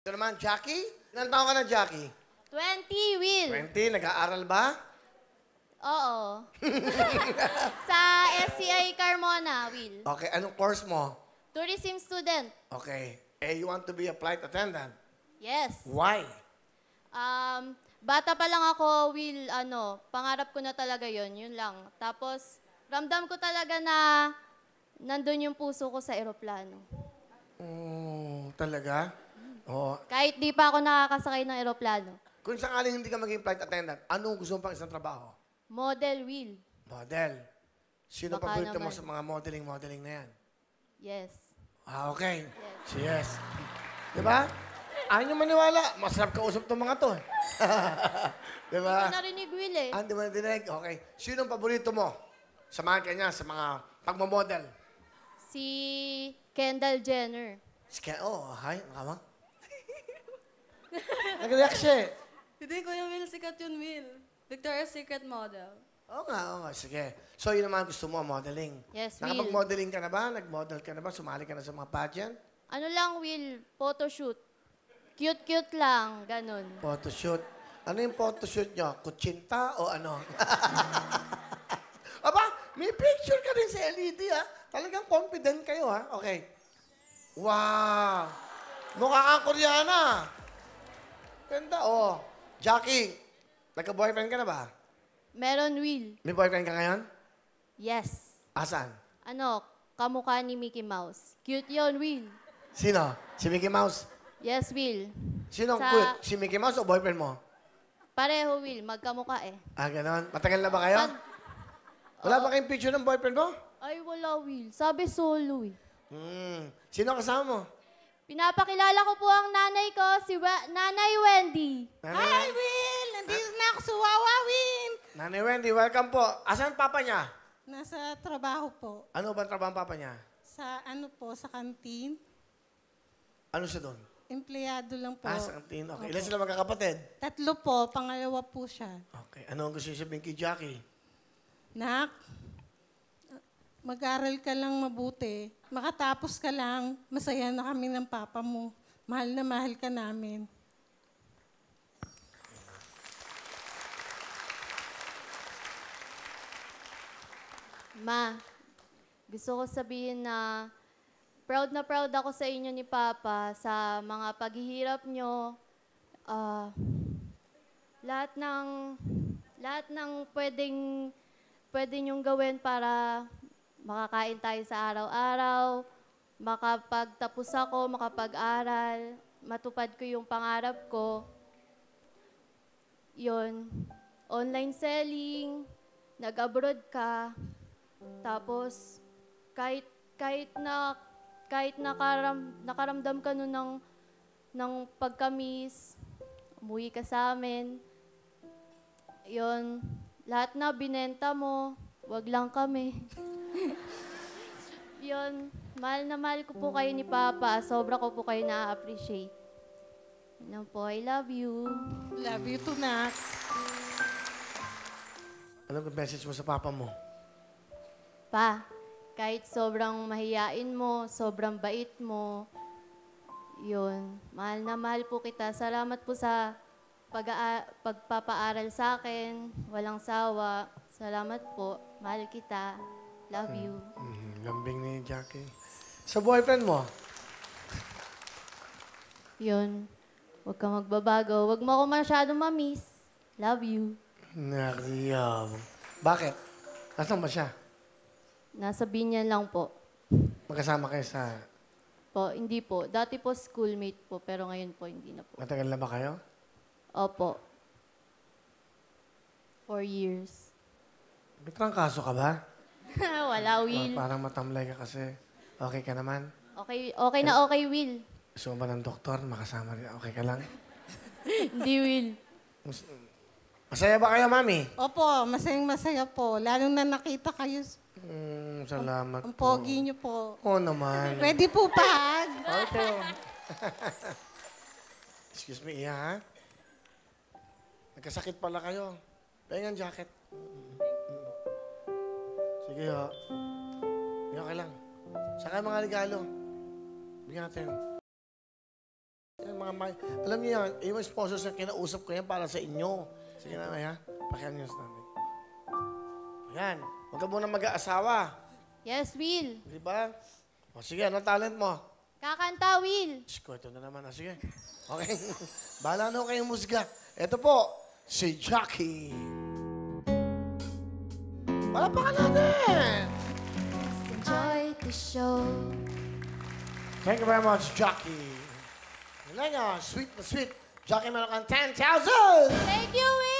Ito naman, Jackie. Ilan taon ka na, Jackie? 20, Will. 20. Nag-aaral ba? Oo. Sa SCI Carmona, Will. Okay, anong course mo? Tourism student. Okay. You want to be a flight attendant? Yes. Why? Bata pa lang ako, Will, pangarap ko na talaga yun lang. Tapos, ramdam ko talaga na nandun yung puso ko sa eroplano. Talaga? Oo. Kahit di pa ako nakakasakay ng eroplano. Kung sakaling hindi ka maging flight attendant, anong gusto mo pang isang trabaho? Model, Will. Model. Sino Baka paborito mo naman. sa mga modeling na yan? Yes. Okay. Yes. Di ba? Ayaw niyo maniwala. Masarap kausap itong mga to. Di Hindi ba? ko narinig, Will eh. Hindi mo nadinig? Okay. Sino ang paborito mo? Samahan ka niya sa mga pagmamodel. Si Kendall Jenner. Hi. Nakama? Nag-react siya eh. Hindi, Kuya Will, sikat yun, Will. Victoria's Secret model. Oo nga. Sige. So, yun naman gusto mo, modeling. Yes, Will. Nakapag-modeling ka na ba? Nag-model ka na ba? Sumali ka na sa mga pageant? Ano lang, Will? Photoshoot. Cute-cute lang. Ganun. Photoshoot. Ano yung photoshoot nyo? Kutsinta o ano? Aba, may picture ka din sa LED, ha? Talagang confident kayo, ha? Okay. Wow! Mukha kang Koreana. Ganda, oh. Jackie, nagka-boyfriend ka na ba? Meron, Will. May boyfriend ka ngayon? Yes. Asan? Kamukha ni Mickey Mouse. Cute yon, Will. Sino? Si Mickey Mouse? Yes, Will. Sino ang Sa- cute? Si Mickey Mouse o boyfriend mo? Pareho, Will. Magkamukha eh. Ganon. Matagal na ba kayo? Pag- Wala ba kayong picture ng boyfriend mo? Ay, wala, Will. Sabi solo eh. Sino ang kasama mo? Pinapakilala ko po ang nanay ko, si Nanay Wendy. Nanay, Will! Nandito na ako sa Wawawin! Nanay Wendy, welcome po. Asan papa niya? Nasa trabaho po. Ano ba ang trabaho ng papa niya? Sa kantin. Ano siya doon? Empleyado lang po. Sa kantin. Okay. Opo. Ilan sila magkakapatid? 3 po, pangalawa po siya. Okay. Ano ang gusto niyo sabihin kay Jackie? Nak, mag-aral ka lang mabuti. Makatapos ka lang, masaya na kami ng papa mo. Mahal na mahal ka namin. Ma, gusto ko sabihin na proud ako sa inyo ni Papa sa mga paghihirap nyo. Lahat ng pwede nyong gawin para makakain tayo sa araw-araw, makapagtapos ako, makapag-aral, matupad ko yung pangarap ko. Yun, online selling, nag-abroad ka, tapos kahit nakaramdam ka nun ng pagkamis, umuwi ka sa amin. Yun, lahat na binenta mo, wag lang kami. Yun, mahal na mahal ko po kayo ni Papa. Sobra ko po kayo na-appreciate. Yun po, I love you. Love you too, Nak. Anong message mo sa papa mo? Pa, kahit sobrang mahiyain mo, sobrang bait mo, yun, mahal na mahal po kita. Salamat po sa pagpapaaral sa akin, walang sawa. Salamat po, mahal kita. Love you. Lambing ni Jackie. Sa boyfriend mo? Yun, huwag kang magbabago. Huwag mo ako masyadong mamiss. Love you. Nariyaw. Bakit? Nasaan ba siya? Nasa Binyan lang po. Magkasama kayo sa... Hindi po. Dati po schoolmate po, pero ngayon po hindi na po. Matagal na ba kayo? Opo. 4 years. May trangkaso ka ba? Wala, Will. Parang matamlay ka kasi. Okay ka naman? Okay na okay, Will. Gusto mo ba ng doktor? Makasama rin. Okay ka lang? Hindi, Will. Masaya ba kayo, Mami? Opo, masayang-masaya po. Lalo na nakita kayo. Salamat Ang po. pogi niyo po. Oo naman. Pwede po pa. Okay. Excuse me, Iya, ha? Nagkasakit pala kayo. Pahingan jacket. Sige, ho. Okay lang. Saka mga regalo. Bigyan natin. Yan, mga Alam niyo yan, yung sponsors na kinausap ko yan para sa inyo. Sige na, ha? Pakihan niyo sa namin. Ayan. Huwag ka muna mag-aasawa. Yes, Will. Di ba? O sige, anong talent mo? Kakanta, Will. Sko, ito na naman. Sige. Okay. Bahala na kayong musga. Ito po, si Jackie. Palapakan natin! Enjoy the show. Thank you very much, Jackie. Yun lang yan. Sweet na sweet. Jackie, meron kang 10,000! Thank you, Will.